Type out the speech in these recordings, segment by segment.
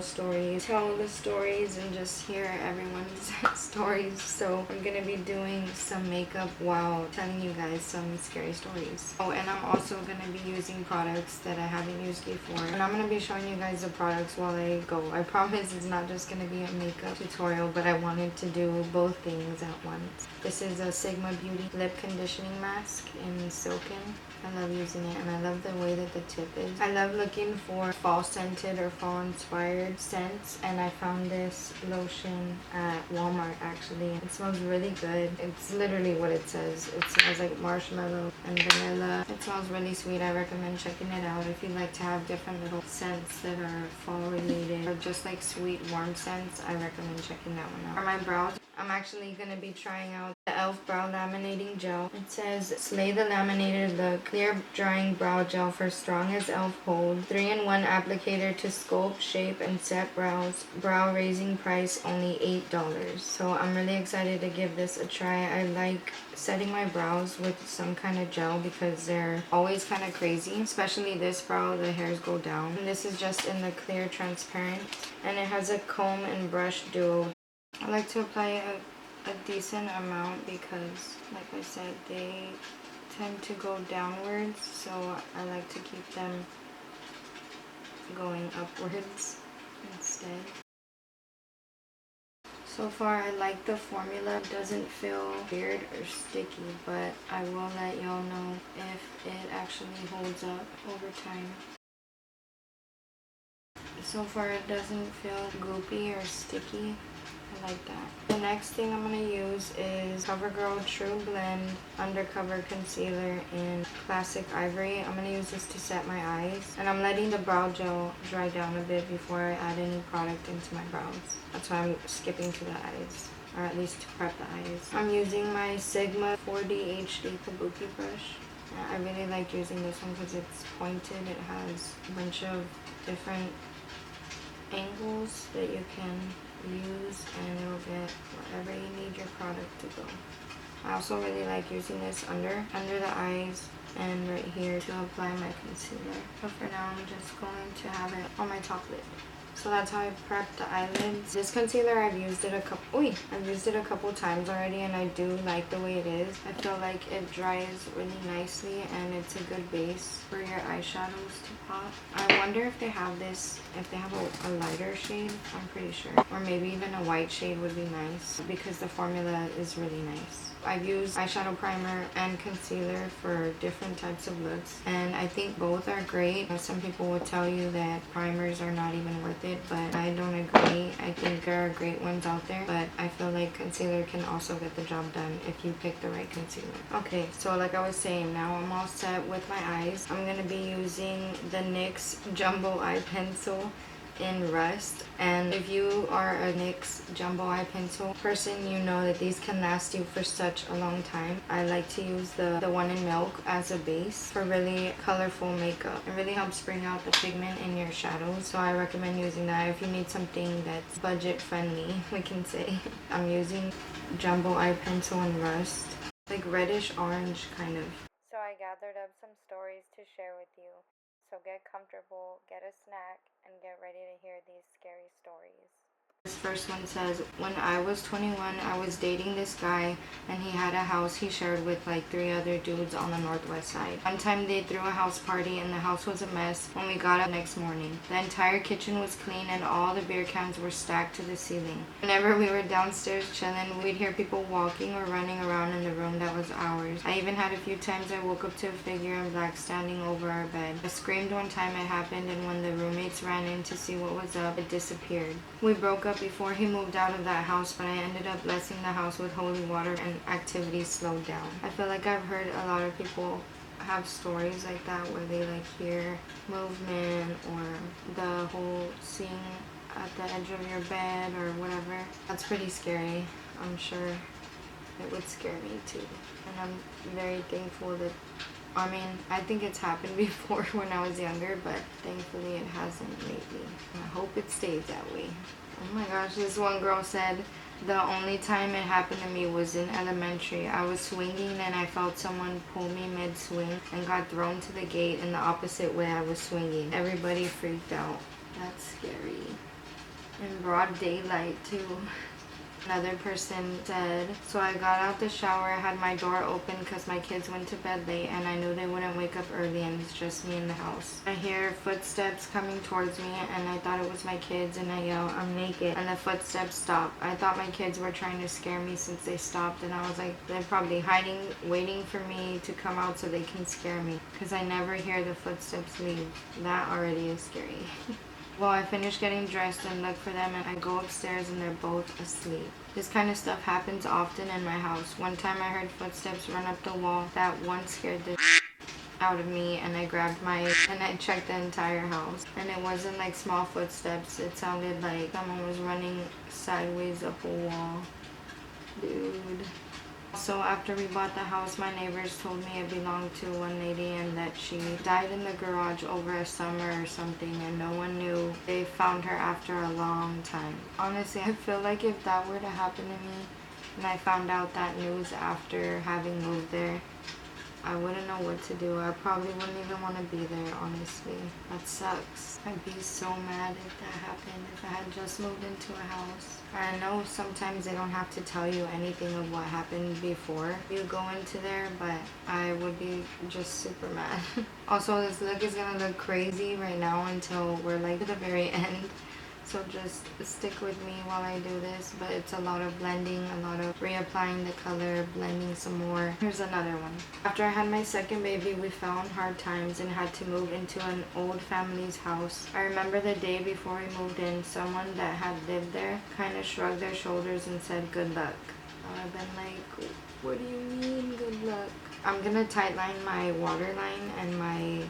tell the stories and just hear everyone's stories. So I'm gonna be doing some makeup while telling you guys some scary stories. Oh, and I'm also gonna be using products that I haven't used before, and I'm gonna be showing you guys the products while I go. I promise it's not just gonna be a makeup tutorial, but I wanted to do both things at once. This is a Sigma Beauty lip conditioning mask in Silken. I love using it, and I love the way that the tip is. I love looking for fall scented or fall inspired scents, and I found this lotion at Walmart actually. It smells really good. It's literally what it says. It smells like marshmallow and vanilla. It smells really sweet. I recommend checking it out if you like to have different little scents that are fall related or just like sweet warm scents. I recommend checking that one out. For my brows, I'm actually going to be trying out the e.l.f. brow laminating gel. It says slay the laminated look, clear drying brow gel for strong as e.l.f. hold, 3-in-1 applicator to sculpt, shape, and set brows. Brow raising price only $8. So I'm really excited to give this a try. I like setting my brows with some kind of gel because they're always kind of crazy, especially this brow, the hairs go down. And this is just in the clear transparent, and it has a comb and brush duo. I like to apply a decent amount because, like I said, they tend to go downwards, so I like to keep them going upwards instead. So far, I like the formula. It doesn't feel weird or sticky, but I will let y'all know if it actually holds up over time. So far, it doesn't feel goopy or sticky. I like that. The next thing I'm going to use is CoverGirl Trublend Undercover Concealer in Classic Ivory. I'm going to use this to set my eyes. And I'm letting the brow gel dry down a bit before I add any product into my brows. That's why I'm skipping to the eyes, or at least to prep the eyes. I'm using my Sigma 4D HD Kabuki brush. I really like using this one because it's pointed. It has a bunch of different angles that you can use, and it'll get wherever you need your product to go. I also really like using this under the eyes and right here to apply my concealer. But for now, I'm just going to have it on my top lid. So that's how I prep the eyelids. This concealer, I've used it a couple times already, and I do like the way it is. I feel like it dries really nicely, and it's a good base for your eyeshadows to pop. I wonder if they have this, if they have a lighter shade. I'm pretty sure. Or maybe even a white shade would be nice because the formula is really nice. I've used eyeshadow primer and concealer for different types of looks, and I think both are great. Some people will tell you that primers are not even worth it, but I don't agree. I think there are great ones out there, but I feel like concealer can also get the job done if you pick the right concealer. Okay, so like I was saying, now I'm all set with my eyes. I'm going to be using the NYX Jumbo Eye Pencil in Rust, and if you are a NYX Jumbo Eye Pencil person, you know that these can last you for such a long time. I like to use the one in Milk as a base for really colorful makeup. It really helps bring out the pigment in your shadows, so I recommend using that if you need something that's budget friendly, we can say. I'm using Jumbo Eye Pencil in Rust, like reddish orange kind of. So I gathered up some stories to share with you. So get comfortable, get a snack, and get ready to hear these scary stories. This first one says, when I was 21, I was dating this guy, and he had a house he shared with like 3 other dudes on the northwest side. One time they threw a house party, and the house was a mess when we got up next morning. The entire kitchen was clean, and all the beer cans were stacked to the ceiling. Whenever we were downstairs chilling, we'd hear people walking or running around in the room that was ours. I even had a few times I woke up to a figure in black standing over our bed. I screamed one time it happened, and when the roommates ran in to see what was up, it disappeared. We broke up before he moved out of that house, but I ended up blessing the house with holy water, and activity slowed down. I feel like I've heard a lot of people have stories like that where they like hear movement or the whole seeing at the edge of your bed or whatever. That's pretty scary. I'm sure it would scare me too. And I'm very thankful that, I mean, I think it's happened before when I was younger, but thankfully it hasn't lately. I hope it stays that way. Oh my gosh, this one girl said, the only time it happened to me was in elementary. I was swinging and I felt someone pull me mid-swing and got thrown to the gate in the opposite way I was swinging. Everybody freaked out. That's scary. in broad daylight too. Another person said, so I got out the shower, I had my door open because my kids went to bed late and I knew they wouldn't wake up early and it's just me in the house. I hear footsteps coming towards me and I thought it was my kids and I yell, I'm naked, and the footsteps stop. I thought my kids were trying to scare me since they stopped, and I was like, they're probably hiding, waiting for me to come out so they can scare me, because I never hear the footsteps leave. That already is scary. Well, I finish getting dressed and look for them and I go upstairs and they're both asleep. This kind of stuff happens often in my house. One time I heard footsteps run up the wall. That one scared the out of me and I grabbed my and I checked the entire house. And it wasn't like small footsteps. It sounded like someone was running sideways up a wall. Dude. So after we bought the house, my neighbors told me it belonged to one lady and that she died in the garage over a summer or something and no one knew. They found her after a long time. Honestly, I feel like if that were to happen to me and I found out that news after having moved there, I wouldn't know what to do. I probably wouldn't even want to be there, honestly. That sucks. I'd be so mad if that happened, if I had just moved into a house. I know sometimes they don't have to tell you anything of what happened before you go into there, but I would be just super mad. Also, this look is gonna look crazy right now until we're like at the very end. So just stick with me while I do this, but it's a lot of blending, a lot of reapplying the color, blending some more. Here's another one. After I had my second baby, we fell on hard times and had to move into an old family's house. I remember the day before we moved in, someone that had lived there kind of shrugged their shoulders and said, good luck. I've been like, what do you mean, good luck? I'm gonna tightline my waterline and my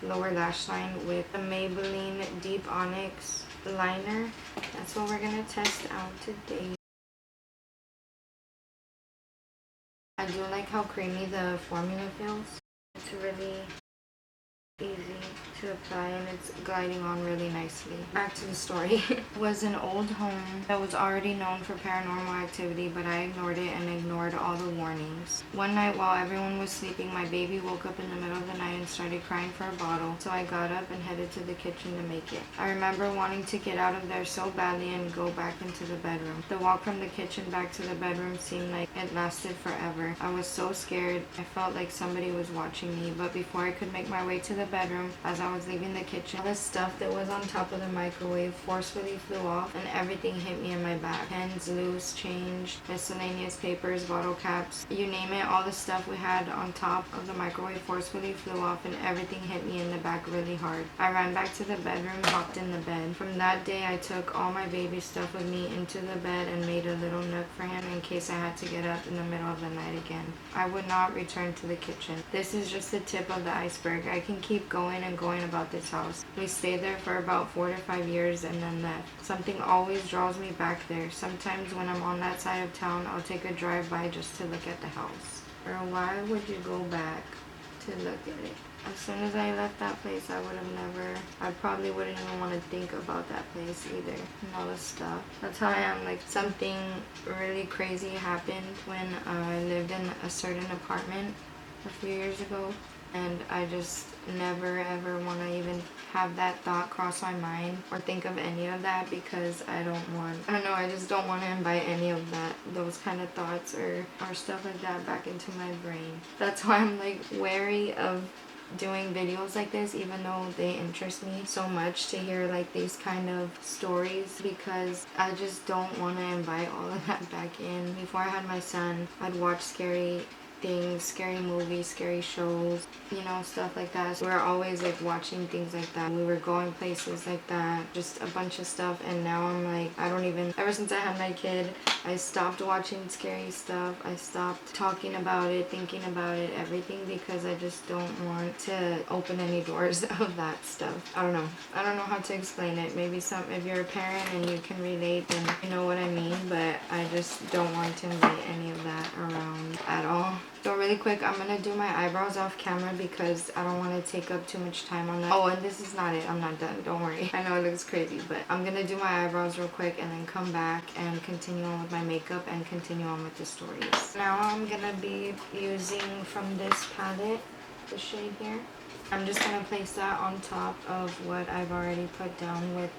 lower lash line with the Maybelline Deep Onyx liner. That's what we're gonna test out today. I do like how creamy the formula feels. It's really easy to apply and it's gliding on really nicely. Back to the story. It was an old home that was already known for paranormal activity, but I ignored it and ignored all the warnings. One night while everyone was sleeping, my baby woke up in the middle of the night and started crying for a bottle, so I got up and headed to the kitchen to make it. I remember wanting to get out of there so badly and go back into the bedroom. The walk from the kitchen back to the bedroom seemed like it lasted forever. I was so scared. I felt like somebody was watching me, but before I could make my way to the bedroom, as I was leaving the kitchen, all the stuff that was on top of the microwave forcefully flew off and everything hit me in my back. Pens, loose change, miscellaneous papers, bottle caps, you name it, all the stuff we had on top of the microwave forcefully flew off and everything hit me in the back really hard. I ran back to the bedroom, hopped in the bed. From that day, I took all my baby stuff with me into the bed and made a little nook for him in case I had to get up in the middle of the night again. I would not return to the kitchen. This is just the tip of the iceberg. I can keep going and going about this house. We stayed there for about 4 to 5 years and then left. Something always draws me back there. Sometimes when I'm on that side of town, I'll take a drive by just to look at the house. Or why would you go back to look at it? As soon as I left that place, I probably wouldn't even want to think about that place either. And all this stuff. That's how I am. Like, something really crazy happened when I lived in a certain apartment a few years ago. And I just never ever want to even have that thought cross my mind or think of any of that, because I just don't want to invite any of those kind of thoughts or stuff like that back into my brain. That's why I'm like wary of doing videos like this, even though they interest me so much to hear like these kind of stories, because I just don't want to invite all of that back in. Before I had my son, I'd watch scary things, scary movies, scary shows, you know, stuff like that. So we were always like watching things like that. We were going places like that, just a bunch of stuff. And now I'm like, ever since I had my kid, I stopped watching scary stuff. I stopped talking about it, thinking about it, everything, because I just don't want to open any doors of that stuff. I don't know how to explain it. Maybe if you're a parent and you can relate, then you know what I mean, but I just don't want to invite any of that around at all. So really quick, I'm going to do my eyebrows off camera because I don't want to take up too much time on that. Oh, and this is not it. I'm not done. Don't worry. I know it looks crazy, but I'm going to do my eyebrows real quick and then come back and continue on with my makeup and continue on with the stories. Now I'm going to be using from this palette, the shade here. I'm just going to place that on top of what I've already put down with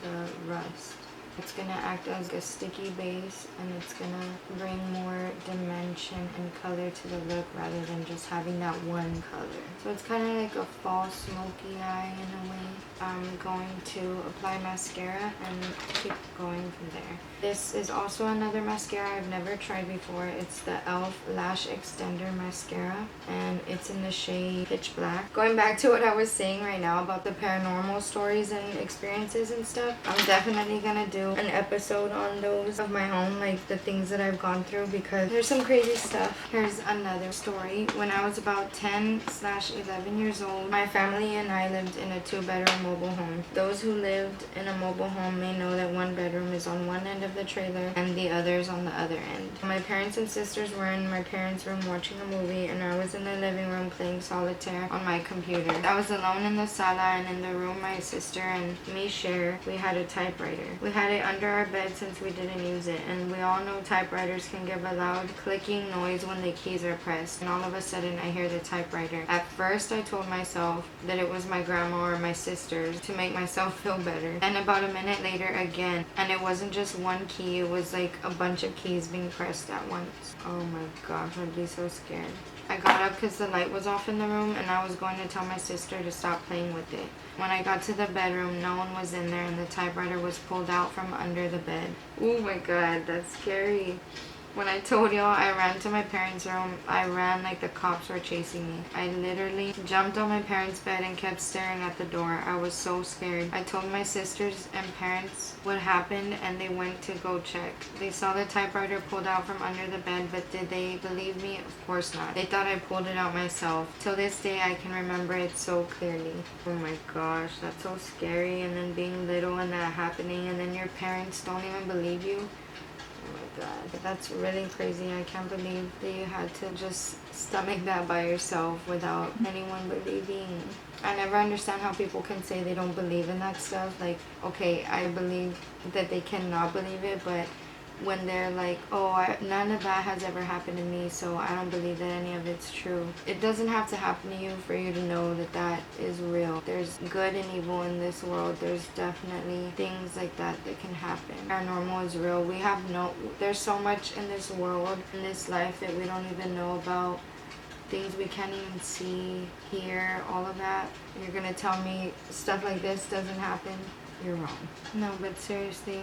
the rust. It's gonna act as a sticky base, and it's gonna bring more dimension and color to the look rather than just having that one color. So it's kind of like a fall smoky eye in a way. I'm going to apply mascara and keep going from there. This is also another mascara I've never tried before. It's the e.l.f. Lash Extender Mascara, and it's in the shade Pitch Black. Going back to what I was saying right now about the paranormal stories and experiences and stuff, I'm definitely gonna do an episode on those of my own, like the things that I've gone through, because there's some crazy stuff. Here's another story. When I was about 10/11 years old, my family and I lived in a 2-bedroom mobile home. Those who lived in a mobile home may know that one bedroom is on one end of the trailer and the others on the other end. My parents and sisters were in my parents' room watching a movie, and I was in the living room playing solitaire on my computer. I was alone in the sala, and in the room my sister and me share, we had a typewriter. We had it under our bed since we didn't use it, and we all know typewriters can give a loud clicking noise when the keys are pressed, and all of a sudden I hear the typewriter. At first I told myself that it was my grandma or my sisters to make myself feel better. And about a minute later again, and it wasn't just one key, it was like a bunch of keys being pressed at once. Oh my gosh, I'd be so scared. I got up because the light was off in the room, and I was going to tell my sister to stop playing with it. When I got to the bedroom, no one was in there, and the typewriter was pulled out from under the bed. Oh my god, that's scary. When I told y'all I ran to my parents' room, I ran like the cops were chasing me. I literally jumped on my parents' bed and kept staring at the door. I was so scared. I told my sisters and parents what happened, and they went to go check. They saw the typewriter pulled out from under the bed, but did they believe me? Of course not. They thought I pulled it out myself. Till this day, I can remember it so clearly. Oh my gosh, that's so scary. And then being little and that happening, and then your parents don't even believe you. Oh my god, that's really crazy. I can't believe that you had to just stomach that by yourself without anyone believing. I never understand how people can say they don't believe in that stuff. Like, okay, I believe that they cannot believe it, but when they're like, oh, none of that has ever happened to me, so I don't believe that any of it's true. It doesn't have to happen to you for you to know that that is real. There's good and evil in this world. There's definitely things like that that can happen. Paranormal is real. There's so much in this world, in this life, that we don't even know about. Things we can't even see, hear, all of that. You're gonna tell me stuff like this doesn't happen? You're wrong. No, but seriously,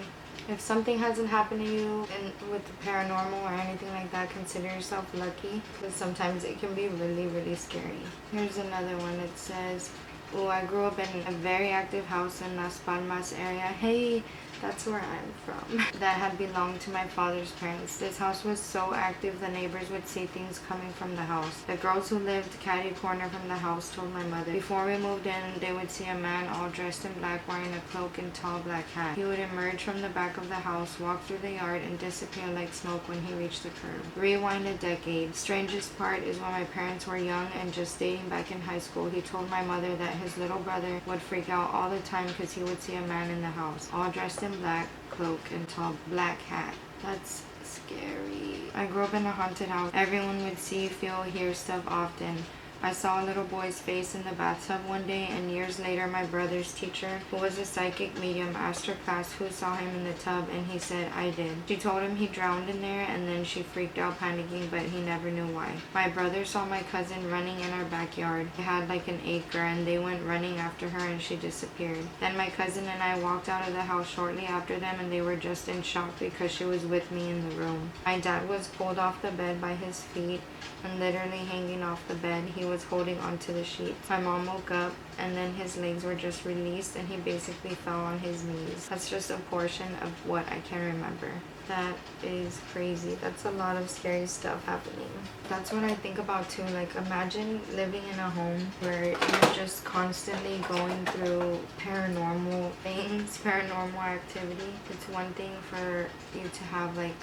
if something hasn't happened to you with the paranormal or anything like that, consider yourself lucky, because sometimes it can be really, really scary. Here's another one. It says, oh, I grew up in a very active house in Las Palmas area. Hey, that's where I'm from. That had belonged to my father's parents. This house was so active the neighbors would see things coming from the house. The girls who lived catty corner from the house told my mother. Before we moved in, they would see a man all dressed in black wearing a cloak and tall black hat. He would emerge from the back of the house, walk through the yard, and disappear like smoke when he reached the curb. Rewind a decade. Strangest part is when my parents were young and just dating back in high school, he told my mother that his little brother would freak out all the time because he would see a man in the house, all dressed in black, cloak, and tall black hat. That's scary. I grew up in a haunted house. Everyone would see, feel, hear stuff often. I saw a little boy's face in the bathtub one day, and years later my brother's teacher, who was a psychic medium, asked her class who saw him in the tub, and he said, I did. She told him he drowned in there, and then she freaked out panicking, but he never knew why. My brother saw my cousin running in our backyard. They had like an acre, and they went running after her, and she disappeared. Then my cousin and I walked out of the house shortly after them, and they were just in shock because she was with me in the room. My dad was pulled off the bed by his feet and literally hanging off the bed. He was holding onto the sheets. My mom woke up, and then his legs were just released, and he basically fell on his knees. That's just a portion of what I can remember. That is crazy. That's a lot of scary stuff happening. That's what I think about too. Like, imagine living in a home where you're just constantly going through paranormal things, paranormal activity. It's one thing for you to have like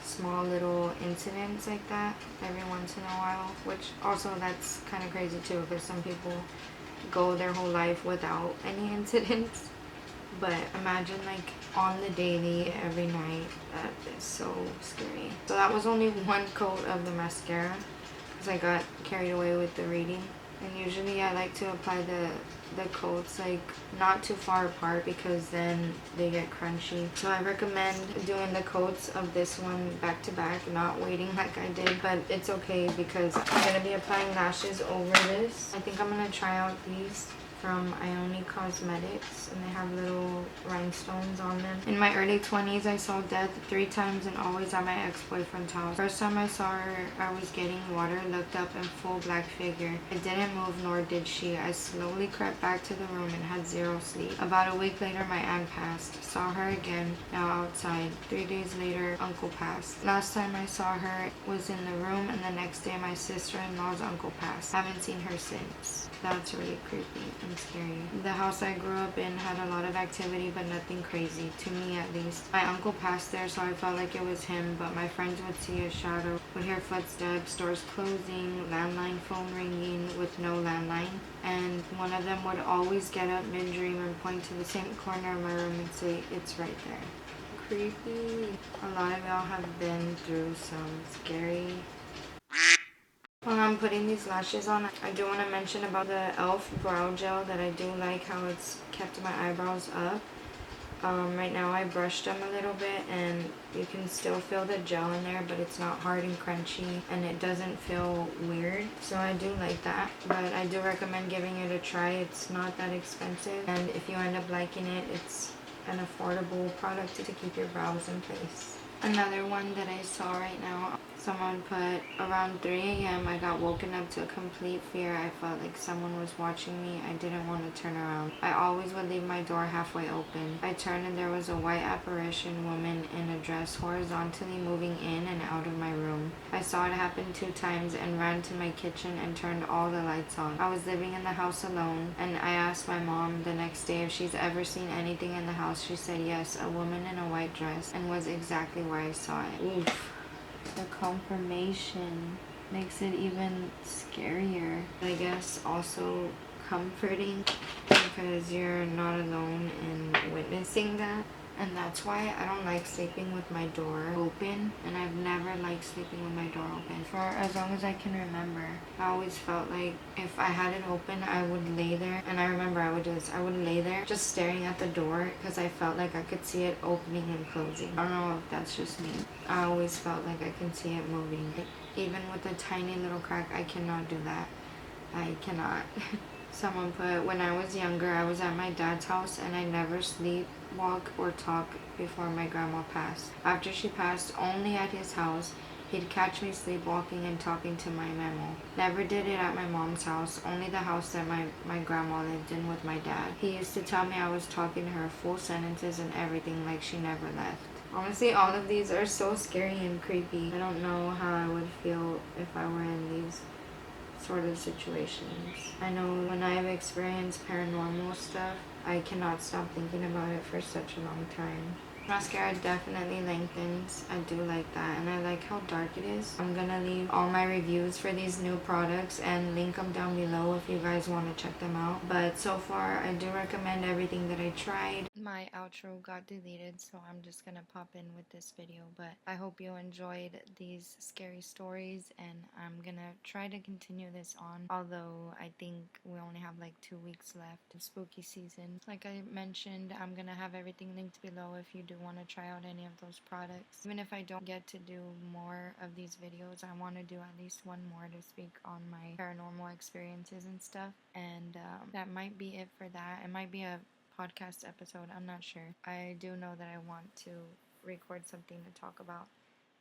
small little incidents like that every once in a while, which also that's kind of crazy too, because some people go their whole life without any incidents. But imagine like on the daily, every night. That is so scary. So that was only one coat of the mascara because I got carried away with the reading. And usually I like to apply the coats like not too far apart because then they get crunchy. So I recommend doing the coats of this one back to back, not waiting like I did, but it's okay because I'm going to be applying lashes over this. I think I'm going to try out these from Ioni Cosmetics, and they have little rhinestones on them. In my early 20s, I saw death 3 times and always at my ex-boyfriend's house. First time I saw her, I was getting water, looked up in full black figure. I didn't move, nor did she. I slowly crept back to the room and had 0 sleep. About a week later, my aunt passed. Saw her again, now outside. 3 days later, uncle passed. Last time I saw her was in the room, and the next day my sister-in-law's uncle passed. Haven't seen her since. That's really creepy and scary. The house I grew up in had a lot of activity, but nothing crazy, to me at least. My uncle passed there, so I felt like it was him, but my friends would see a shadow, would hear footsteps, doors closing, landline phone ringing with no landline, and one of them would always get up mid-dream and point to the same corner of my room and say, "It's right there." Creepy. A lot of y'all have been through some scary. While I'm putting these lashes on, I do want to mention about the e.l.f. brow gel that I do like how it's kept my eyebrows up. Right now I brushed them a little bit and you can still feel the gel in there, but it's not hard and crunchy and it doesn't feel weird. So I do like that, but I do recommend giving it a try. It's not that expensive, and if you end up liking it, it's an affordable product to keep your brows in place. Another one that I saw right now, someone put around 3 a.m. I got woken up to a complete fear. I felt like someone was watching me. I didn't want to turn around. I always would leave my door halfway open. I turned and there was a white apparition woman in a dress horizontally moving in and out of my room. I saw it happen 2 times and ran to my kitchen and turned all the lights on. I was living in the house alone, and I asked my mom the next day if she's ever seen anything in the house. She said yes, a woman in a white dress, and was exactly where I saw it. Oof. The confirmation makes it even scarier. I guess also comforting because you're not alone in witnessing that. And that's why I don't like sleeping with my door open, and I've never liked sleeping with my door open for as long as I can remember. I always felt like if I had it open, I would lay there, and I remember I would do this. I would lay there just staring at the door because I felt like I could see it opening and closing. I don't know if that's just me. I always felt like I can see it moving. Even with a tiny little crack, I cannot do that. I cannot. Someone put, when I was younger, I was at my dad's house and I never sleepwalk or talk before my grandma passed. After she passed, only at his house, he'd catch me sleepwalking and talking to my memo. Never did it at my mom's house, only the house that my grandma lived in with my dad. He used to tell me I was talking to her full sentences and everything like she never left. Honestly, all of these are so scary and creepy. I don't know how I would feel if I were in these sort of situations. I know when I've experienced paranormal stuff, I cannot stop thinking about it for such a long time. Mascara definitely lengthens. I do like that, and I like how dark it is. I'm gonna leave all my reviews for these new products and link them down below if you guys want to check them out. But so far, I do recommend everything that I tried. My outro got deleted, so I'm just gonna pop in with this video. But I hope you enjoyed these scary stories, and I'm gonna try to continue this on, although I think we only have like 2 weeks left in spooky season. Like I mentioned, I'm gonna have everything linked below if you do want to try out any of those products. Even if I don't get to do more of these videos, I want to do at least one more to speak on my paranormal experiences and stuff. And that might be it for that. It might be a podcast episode, I'm not sure. I do know that I want to record something to talk about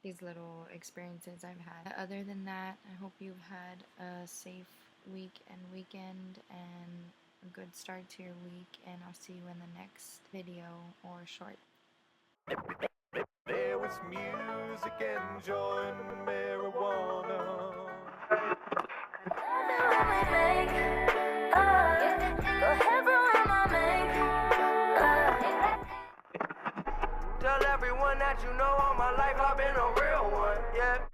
these little experiences I've had. Other than that, I hope you've had a safe week and weekend and a good start to your week, and I'll see you in the next video or short. There was music and joint marijuana. Tell everyone that you know all my life I've been a real one, yeah.